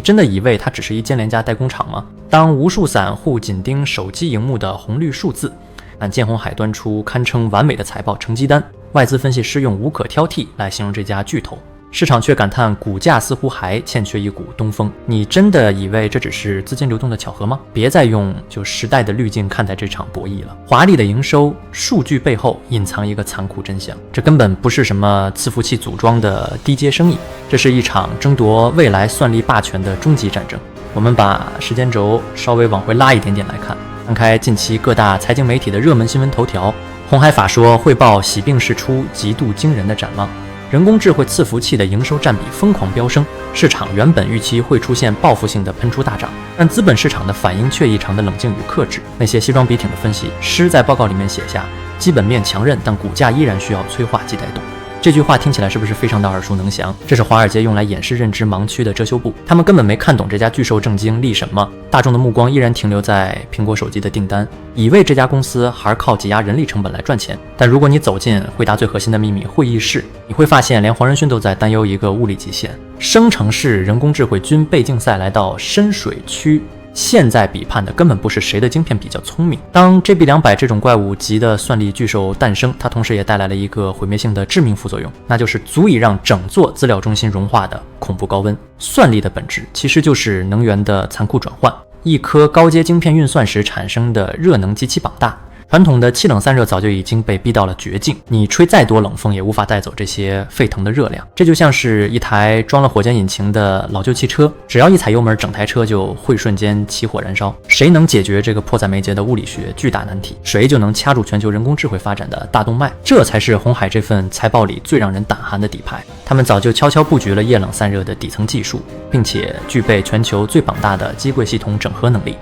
你真的以为它只是一间廉价代工厂吗？当无数散户紧盯手机荧幕的红绿数字，但建鸿海端出堪称完美的财报成绩单，外资分析师用无可挑剔来形容这家巨头，市场却感叹股价似乎还欠缺一股东风。你真的以为这只是资金流动的巧合吗？别再用时代的滤镜看待这场博弈了。华丽的营收数据背后隐藏一个残酷真相，这根本不是什么伺服器组装的低阶生意，这是一场争夺未来算力霸权的终极战争。我们把时间轴稍微往回拉一点点来看，翻开近期各大财经媒体的热门新闻头条，鸿海法说汇报喜病释出极度惊人的展望，人工智慧伺服器的营收占比疯狂飙升，市场原本预期会出现报复性的喷出大涨，但资本市场的反应却异常的冷静与克制。那些西装笔挺的分析师在报告里面写下，基本面强韧，但股价依然需要催化剂带动。这句话听起来是不是非常的耳熟能详？这是华尔街用来掩饰认知盲区的遮羞布，他们根本没看懂这家巨兽正经历什么。大众的目光依然停留在苹果手机的订单，以为这家公司还是靠挤压人力成本来赚钱。但如果你走进回答最核心的秘密会议室，你会发现连黄仁勋都在担忧一个物理极限：生成式人工智慧军备竞赛来到深水区。现在比判的根本不是谁的晶片比较聪明。当 GB200 这种怪物级的算力巨兽诞生，它同时也带来了一个毁灭性的致命副作用，那就是足以让整座资料中心融化的恐怖高温。算力的本质其实就是能源的残酷转换，一颗高阶晶片运算时产生的热能极其庞大。传统的气冷散热早就已经被逼到了绝境，你吹再多冷风也无法带走这些沸腾的热量。这就像是一台装了火箭引擎的老旧汽车，只要一踩油门，整台车就会瞬间起火燃烧。谁能解决这个迫在眉睫的物理学巨大难题，谁就能掐住全球人工智慧发展的大动脉。这才是鸿海这份财报里最让人胆寒的底牌。他们早就悄悄布局了液冷散热的底层技术，并且具备全球最庞大的机柜系统整合能力。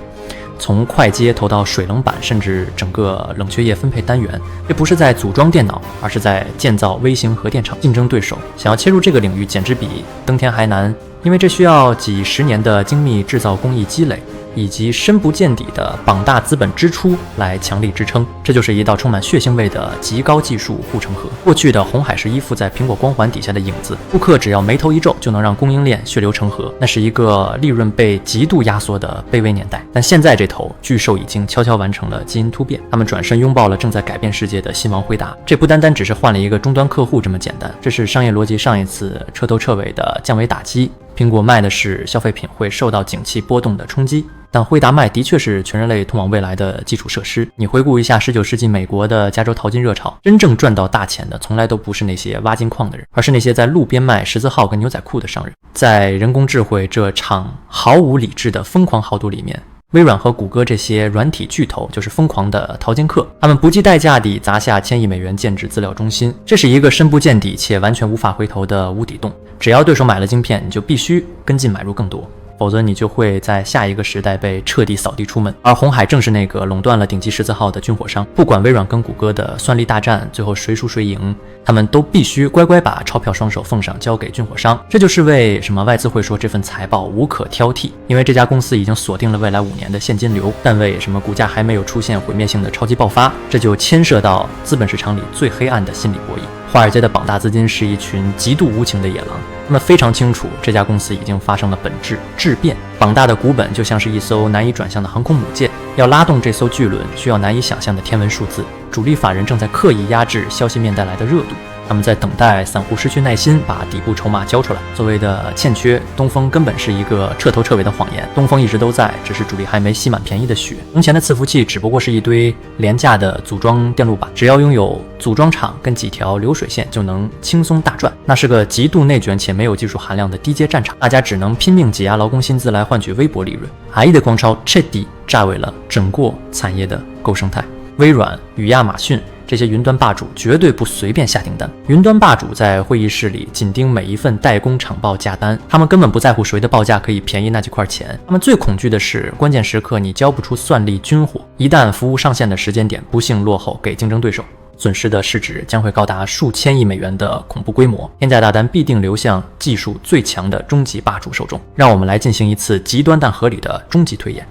从快接投到水冷板，甚至整个冷却液分配单元，这不是在组装电脑，而是在建造微型核电厂。竞争对手想要切入这个领域，简直比登天还难，因为这需要几十年的精密制造工艺积累，以及深不见底的庞大资本支出来强力支撑。这就是一道充满血腥味的极高技术护城河。过去的鸿海是依附在苹果光环底下的影子，顾客只要眉头一皱就能让供应链血流成河，那是一个利润被极度压缩的卑微年代。但现在这头巨兽已经悄悄完成了基因突变，他们转身拥抱了正在改变世界的新王辉达。这不单单只是换了一个终端客户这么简单，这是商业逻辑上一次彻头彻尾的降维打击。苹果卖的是消费品会受到景气波动的冲击，但辉达卖的确是全人类通往未来的基础设施。你回顾一下19世纪美国的加州淘金热潮，真正赚到大钱的从来都不是那些挖金矿的人，而是那些在路边卖十字号跟牛仔裤的商人。在人工智慧这场毫无理智的疯狂豪赌里面，微软和谷歌这些软体巨头就是疯狂的淘金客，他们不计代价地砸下1000亿美元建制资料中心，这是一个深不见底且完全无法回头的无底洞。只要对手买了晶片，你就必须跟进买入更多，否则你就会在下一个时代被彻底扫地出门。而鸿海正是那个垄断了顶级十字号的军火商，不管微软跟谷歌的算力大战最后谁输谁赢，他们都必须乖乖把钞票双手奉上交给军火商。这就是为什么外资会说这份财报无可挑剔，因为这家公司已经锁定了未来5年的现金流，但为什么股价还没有出现毁灭性的超级爆发，这就牵涉到资本市场里最黑暗的心理博弈。华尔街的庞大资金是一群极度无情的野狼，他们非常清楚这家公司已经发生了本质质变。庞大的股本就像是一艘难以转向的航空母舰，要拉动这艘巨轮需要难以想象的天文数字。主力法人正在刻意压制消息面带来的热度，他们在等待散户失去耐心把底部筹码交出来。所谓的欠缺东风根本是一个彻头彻尾的谎言，东风一直都在，只是主力还没吸满便宜的血。从前的伺服器只不过是一堆廉价的组装电路板，只要拥有组装厂跟几条流水线就能轻松大赚，那是个极度内卷且没有技术含量的低阶战场，大家只能拼命挤压劳工薪资来换取微薄利润。IE的狂潮彻底炸毁了整个产业的构生态。微软与亚马逊这些云端霸主绝对不随便下订单。云端霸主在会议室里紧盯每一份代工厂报价单，他们根本不在乎谁的报价可以便宜那几块钱，他们最恐惧的是关键时刻你交不出算力军火，一旦服务上线的时间点不幸落后给竞争对手，损失的市值将会高达数千亿美元的恐怖规模，天价大单必定流向技术最强的终极霸主手中。让我们来进行一次极端但合理的终极推演。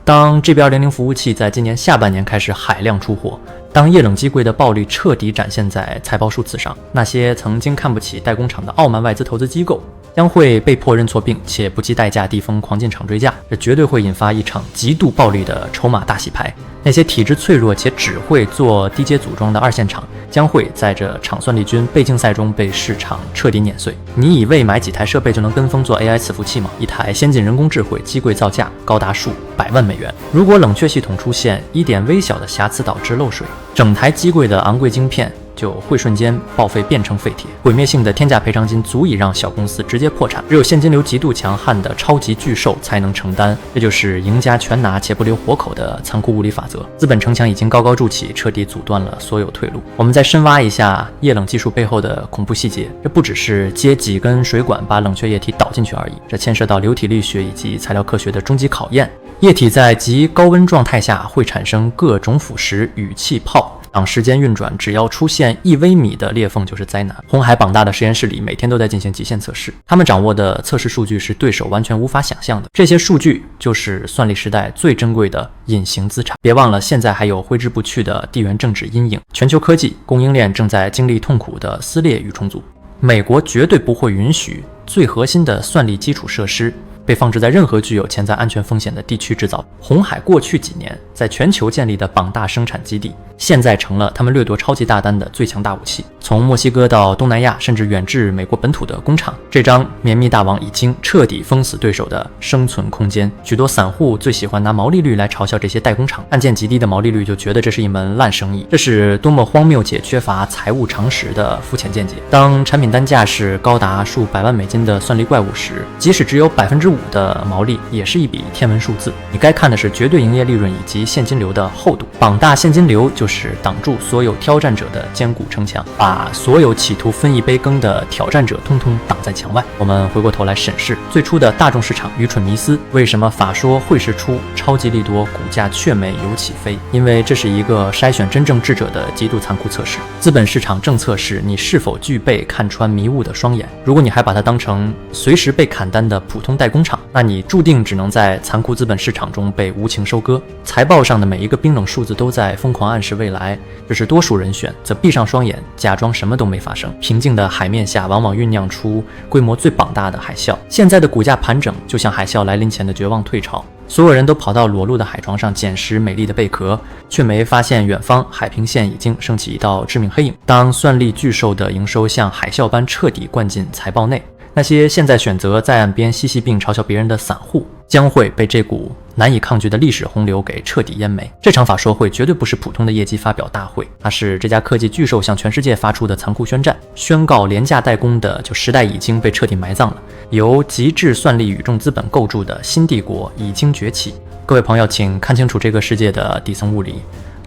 当 GB200 服务器在今年下半年开始海量出货，当液冷机柜的暴利彻底展现在财报数字上，那些曾经看不起代工厂的傲慢外资投资机构将会被迫认错病，且不计代价地疯狂进场追价，这绝对会引发一场极度暴力的筹码大洗牌。那些体质脆弱且只会做低阶组装的二线厂，将会在这场算力军被竞赛中被市场彻底碾碎。你以为买几台设备就能跟风做 AI 伺服器吗？一台先进人工智慧机柜造价高达数百万美元，如果冷却系统出现一点微小的瑕疵导致漏水，整台机柜的昂贵晶片就会瞬间报废变成废铁，毁灭性的天价赔偿金足以让小公司直接破产，只有现金流极度强悍的超级巨兽才能承担，这就是赢家全拿且不留活口的残酷物理法则。资本城墙已经高高筑起，彻底阻断了所有退路。我们再深挖一下液冷技术背后的恐怖细节，这不只是接几根水管把冷却液体导进去而已，这牵涉到流体力学以及材料科学的终极考验。液体在极高温状态下会产生各种腐蚀与气泡，当时间运转，只要出现1微米的裂缝就是灾难。红海榜大的实验室里每天都在进行极限测试，他们掌握的测试数据是对手完全无法想象的，这些数据就是算力时代最珍贵的隐形资产。别忘了，现在还有挥之不去的地缘政治阴影，全球科技供应链正在经历痛苦的撕裂与重组。美国绝对不会允许最核心的算力基础设施被放置在任何具有潜在安全风险的地区制造。红海过去几年在全球建立的榜大生产基地，现在成了他们掠夺超级大单的最强大武器。从墨西哥到东南亚，甚至远至美国本土的工厂，这张绵密大网已经彻底封死对手的生存空间。许多散户最喜欢拿毛利率来嘲笑这些代工厂，看见极低的毛利率就觉得这是一门烂生意，这是多么荒谬且缺乏财务常识的肤浅见解。当产品单价是高达数百万美金的算力怪物时，即使只有5%的毛利，也是一笔天文数字。你该看的是绝对营业利润以及现金流的厚度。榜大现金流就是挡住所有挑战者的坚固城墙，把所有企图分一杯羹的挑战者通通挡在墙外。我们回过头来审视最初的大众市场愚蠢迷思，为什么法说会时出，超级利多股价却没有起飞？因为这是一个筛选真正智者的极度残酷测试。资本市场政策是你是否具备看穿迷雾的双眼。如果你还把它当成随时被砍单的普通代工厂，那你注定只能在残酷资本市场中被无情收割。财报上的每一个冰冷数字都在疯狂暗示未来，这是多数人选则闭上双眼，假装什么都没发生。平静的海面下往往酝酿出规模最膀大的海啸。现在的股价盘整就像海啸来临前的绝望退潮，所有人都跑到裸露的海床上捡拾美丽的贝壳，却没发现远方海平线已经升起一道致命黑影。当算力巨兽的营收像海啸般彻底灌进财报内，那些现在选择在岸边嬉戏并嘲笑别人的散户，将会被这股难以抗拒的历史洪流给彻底淹没。这场法说会绝对不是普通的业绩发表大会，它是这家科技巨兽向全世界发出的残酷宣战，宣告廉价代工的时代已经被彻底埋葬了，由极致算力宇宙资本构筑的新帝国已经崛起。各位朋友，请看清楚这个世界的底层物理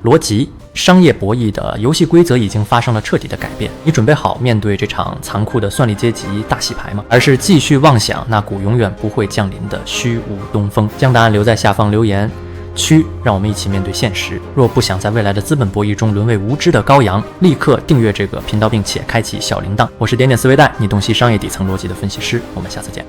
逻辑，商业博弈的游戏规则已经发生了彻底的改变。你准备好面对这场残酷的算力阶级大洗牌吗？而是继续妄想那股永远不会降临的虚无东风？将答案留在下方留言区，让我们一起面对现实。若不想在未来的资本博弈中沦为无知的羔羊，立刻订阅这个频道并且开启小铃铛。我是点点思维带，你洞悉商业底层逻辑的分析师，我们下次见。